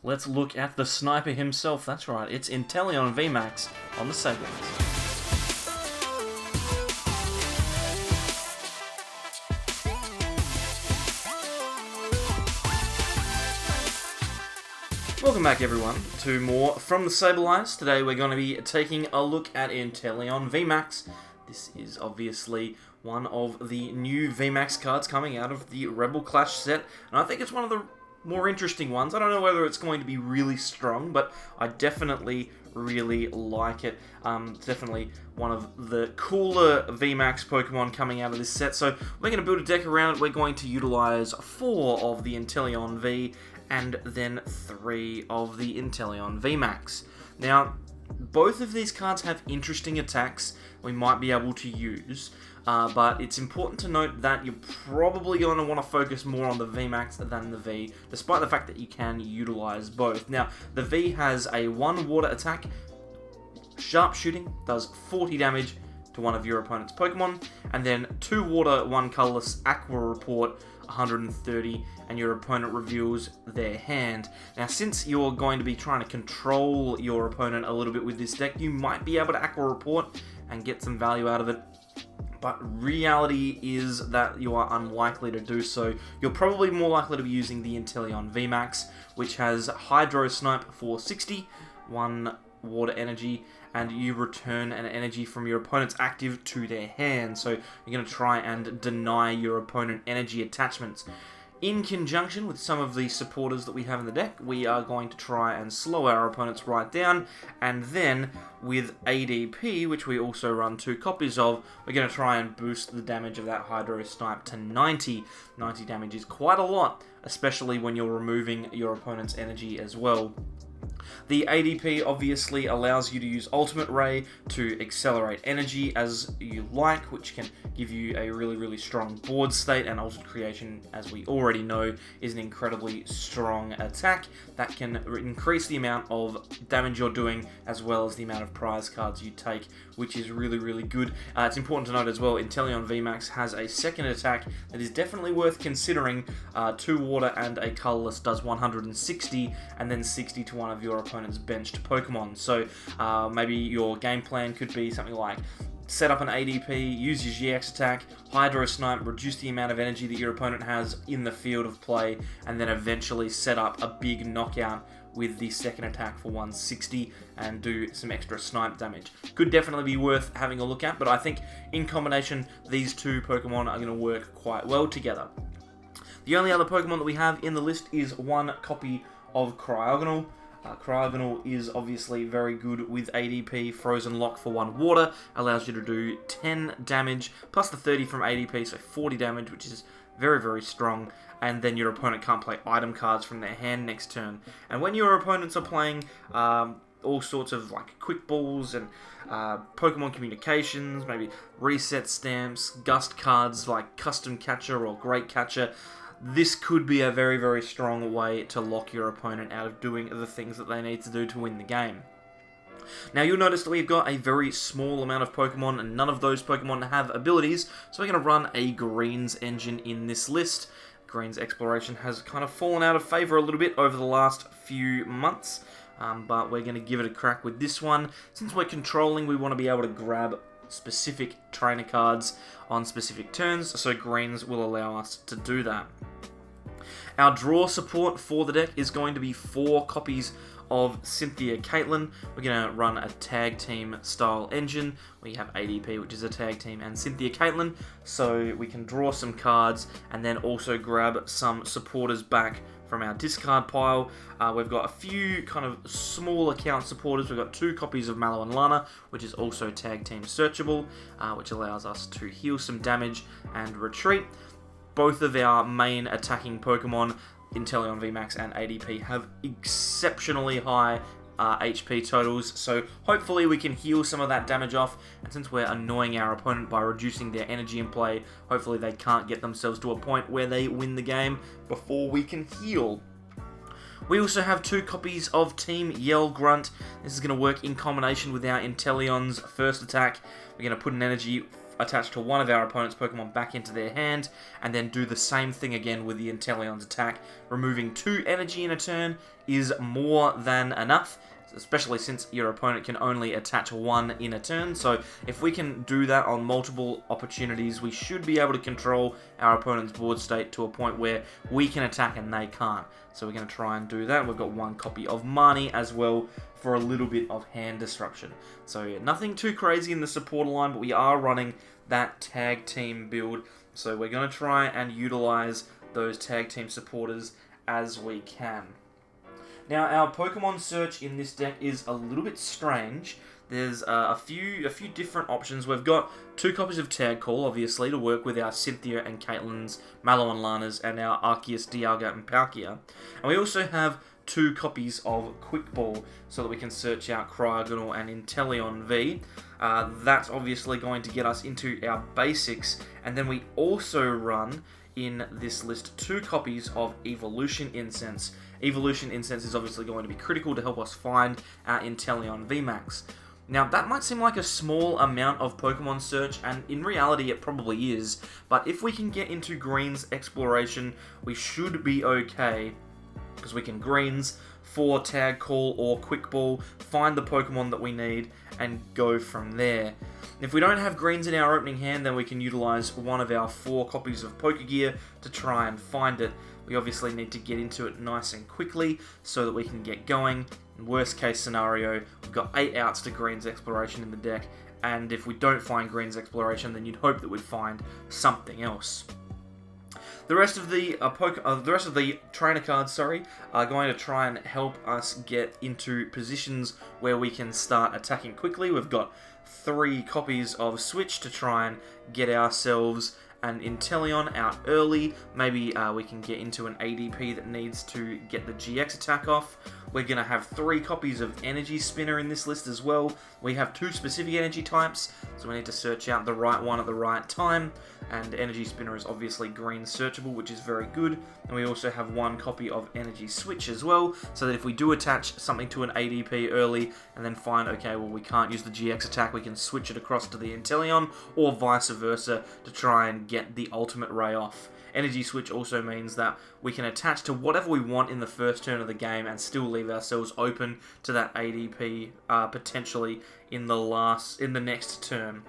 let's look at the sniper himself. That's right, it's Inteleon VMAX on the Sablons. Welcome back everyone to more from the Sablons. Today we're going to be taking a look at Inteleon VMAX. This is obviously one of the new VMAX cards coming out of the Rebel Clash set, and I think it's one of the more interesting ones. I don't know whether it's going to be really strong, but I definitely really like it. It's definitely one of the cooler VMAX Pokemon coming out of this set. So we're going to build a deck around it. We're going to utilize 4 of the Inteleon V and then 3 of the Inteleon VMAX. Now, both of these cards have interesting attacks we might be able to use, but it's important to note that you're probably going to want to focus more on the VMAX than the V, despite the fact that you can utilize both. Now, the V has a 1 water attack, sharpshooting, does 40 damage to one of your opponent's Pokemon, and then 2 water, 1 colorless, Aqua Report, 130, and your opponent reveals their hand. Now, since you're going to be trying to control your opponent a little bit with this deck, you might be able to Aqua Report and get some value out of it, but reality is that you are unlikely to do so. You're probably more likely to be using the Inteleon VMAX, which has Hydro Snipe for 60, 1 water energy, and you return an energy from your opponent's active to their hand. So you're going to try and deny your opponent energy attachments. In conjunction with some of the supporters that we have in the deck, we are going to try and slow our opponents right down, and then with ADP, which we also run 2 copies of, we're going to try and boost the damage of that Hydro Snipe to 90. 90 damage is quite a lot, especially when you're removing your opponent's energy as well. The ADP obviously allows you to use Ultimate Ray to accelerate energy as you like, which can give you a really strong board state, and Altered Creation, as we already know, is an incredibly strong attack that can increase the amount of damage you're doing as well as the amount of prize cards you take, which is really good. It's important to note as well, Inteleon VMAX has a second attack that is definitely worth considering. 2 water and a colorless does 160, and then 60 to one of your opponent's benched Pokemon. So maybe your game plan could be something like set up an ADP, use your GX attack, Hydro Snipe, reduce the amount of energy that your opponent has in the field of play, and then eventually set up a big knockout with the second attack for 160 and do some extra snipe damage. Could definitely be worth having a look at, but I think in combination these 2 Pokemon are going to work quite well together. The only other Pokemon that we have in the list is 1 copy of Cryogonal. Cryogonal is obviously very good with ADP. Frozen Lock for 1 water allows you to do 10 damage, plus the 30 from ADP, so 40 damage, which is very strong. And then your opponent can't play item cards from their hand next turn. And when your opponents are playing all sorts of like quick balls and Pokemon communications, maybe reset stamps, gust cards like Custom Catcher or Great Catcher, this could be a very strong way to lock your opponent out of doing the things that they need to do to win the game. Now, you'll notice that we've got a very small amount of Pokemon, and none of those Pokemon have abilities, so we're going to run a Greens engine in this list. Greens Exploration has kind of fallen out of favour a little bit over the last few months, but we're going to give it a crack with this one. Since we're controlling, we want to be able to grab specific trainer cards on specific turns, so Greens will allow us to do that. Our draw support for the deck is going to be 4 copies of Cynthia Caitlin. We're going to run a tag team style engine. We have ADP, which is a tag team, and Cynthia Caitlin, so we can draw some cards and then also grab some supporters back from our discard pile. We've got a few kind of small account supporters. We've got 2 copies of Mallow and Lana, which is also tag team searchable, which allows us to heal some damage and retreat. Both of our main attacking Pokemon, Inteleon VMAX and ADP, have exceptionally high HP totals, so hopefully we can heal some of that damage off, and since we're annoying our opponent by reducing their energy in play, hopefully they can't get themselves to a point where they win the game before we can heal. We also have 2 copies of Team Yell Grunt. This is going to work in combination with our Inteleon's first attack. We're going to put an energy attach to one of our opponent's Pokemon back into their hand, and then do the same thing again with the Inteleon's attack. Removing 2 energy in a turn is more than enough, especially since your opponent can only attach 1 in a turn. So if we can do that on multiple opportunities, we should be able to control our opponent's board state to a point where we can attack and they can't. So we're going to try and do that. We've got 1 copy of Marnie as well for a little bit of hand disruption. So yeah, nothing too crazy in the supporter line, but we are running that tag team build. So we're going to try and utilize those tag team supporters as we can. Now, our Pokemon search in this deck is a little bit strange. There's a few different options. We've got 2 copies of Tag Call, obviously, to work with our Cynthia and Caitlin's, Mallow and Lana's, and our Arceus, Dialga, and Palkia. And we also have 2 copies of Quick Ball, so that we can search out Cryogonal and Inteleon V. That's obviously going to get us into our basics, and then we also run in this list 2 copies of Evolution Incense. Evolution Incense is obviously going to be critical to help us find our Inteleon VMAX. Now, that might seem like a small amount of Pokemon search, and in reality it probably is, but if we can get into Green's Exploration, we should be okay, because we can Greens for Tag Call or Quick Ball, find the Pokemon that we need, and go from there. If we don't have Greens in our opening hand, then we can utilize one of our 4 copies of Pokegear to try and find it. We obviously need to get into it nice and quickly so that we can get going. Worst case scenario, we've got 8 outs to Green's Exploration in the deck, and if we don't find Green's Exploration, then you'd hope that we'd find something else. The rest of the trainer cards, are going to try and help us get into positions where we can start attacking quickly. We've got 3 copies of Switch to try and get ourselves an Inteleon out early. Maybe we can get into an ADP that needs to get the GX attack off. We're going to have 3 copies of Energy Spinner in this list as well. We have 2 specific energy types, so we need to search out the right one at the right time. And Energy Spinner is obviously green searchable, which is very good. And we also have 1 copy of Energy Switch as well, so that if we do attach something to an ADP early and then find, okay, well, we can't use the GX attack, we can switch it across to the Inteleon, or vice versa, to try and get the ultimate ray off. Energy Switch also means that we can attach to whatever we want in the first turn of the game and still leave ourselves open to that ADP potentially in the next turn.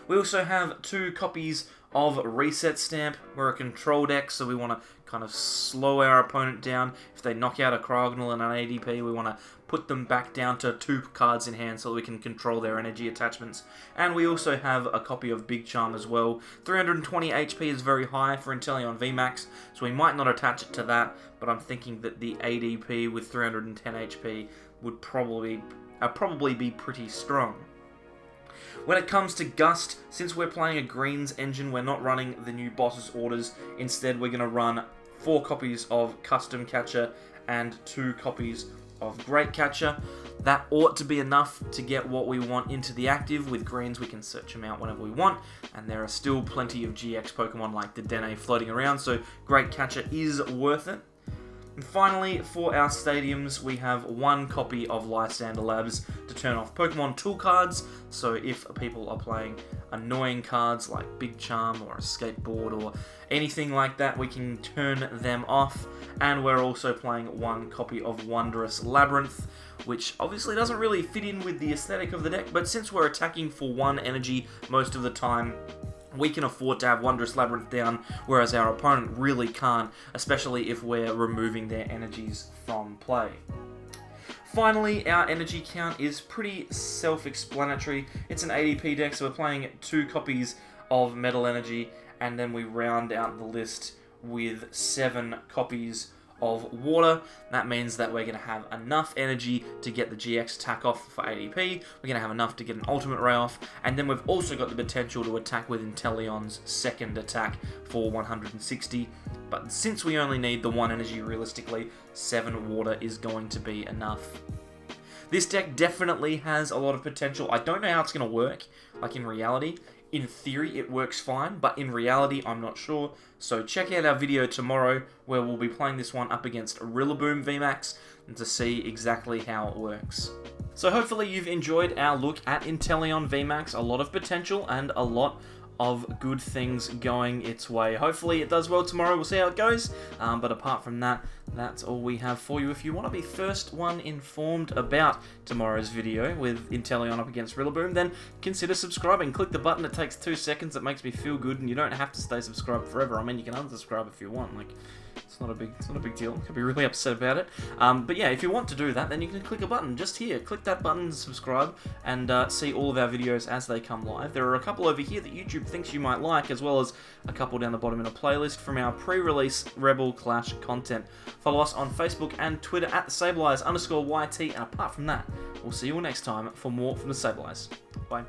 We also have 2 copies of Reset Stamp. We're a control deck, so we want to kind of slow our opponent down. If they knock out a Cryogonal and an ADP, we want to put them back down to 2 cards in hand so that we can control their energy attachments. And we also have a copy of Big Charm as well. 320 HP is very high for Inteleon VMAX, so we might not attach it to that, but I'm thinking that the ADP with 310 HP would probably be pretty strong. When it comes to Gust, since we're playing a Greens engine, we're not running the new Boss's Orders. Instead, we're going to run 4 copies of Custom Catcher and 2 copies of Great Catcher. That ought to be enough to get what we want into the active. With Greens, we can search them out whenever we want, and there are still plenty of GX Pokemon like the Dene floating around, so Great Catcher is worth it. And finally, for our stadiums, we have 1 copy of Lysander Labs to turn off Pokemon tool cards, so if people are playing annoying cards like Big Charm or a Skateboard or anything like that, we can turn them off. And we're also playing 1 copy of Wondrous Labyrinth, which obviously doesn't really fit in with the aesthetic of the deck, but since we're attacking for 1 energy most of the time, we can afford to have Wondrous Labyrinth down, whereas our opponent really can't, especially if we're removing their energies from play. Finally, our energy count is pretty self-explanatory. It's an ADP deck, so we're playing 2 copies of Metal Energy, and then we round out the list with 7 copies of Water. That means that we're going to have enough energy to get the GX attack off for ADP, we're going to have enough to get an Ultimate Ray off, and then we've also got the potential to attack with Inteleon's second attack for 160, but since we only need the 1 energy realistically, 7 Water is going to be enough. This deck definitely has a lot of potential. I don't know how it's going to work, like in reality. In theory, it works fine, but in reality, I'm not sure. So check out our video tomorrow, where we'll be playing this one up against Rillaboom VMAX, and to see exactly how it works. So hopefully you've enjoyed our look at Inteleon VMAX. A lot of potential and a lot of good things going its way. Hopefully it does well tomorrow. We'll see how it goes. But apart from that, that's all we have for you. If you want to be first one informed about tomorrow's video with Inteleon up against Rillaboom, then consider subscribing. Click the button. It takes 2 seconds. It makes me feel good, and you don't have to stay subscribed forever. I mean, you can unsubscribe if you want. Like, it's not a big deal. I could be really upset about it. But yeah, if you want to do that, then you can click a button just here. Click that button, subscribe, and see all of our videos as they come live. There are a couple over here that YouTube thinks you might like, as well as a couple down the bottom in a playlist from our pre-release Rebel Clash content. Follow us on Facebook and Twitter at @SableEyes_YT, and apart from that, we'll see you all next time for more from the Sable Eyes. Bye.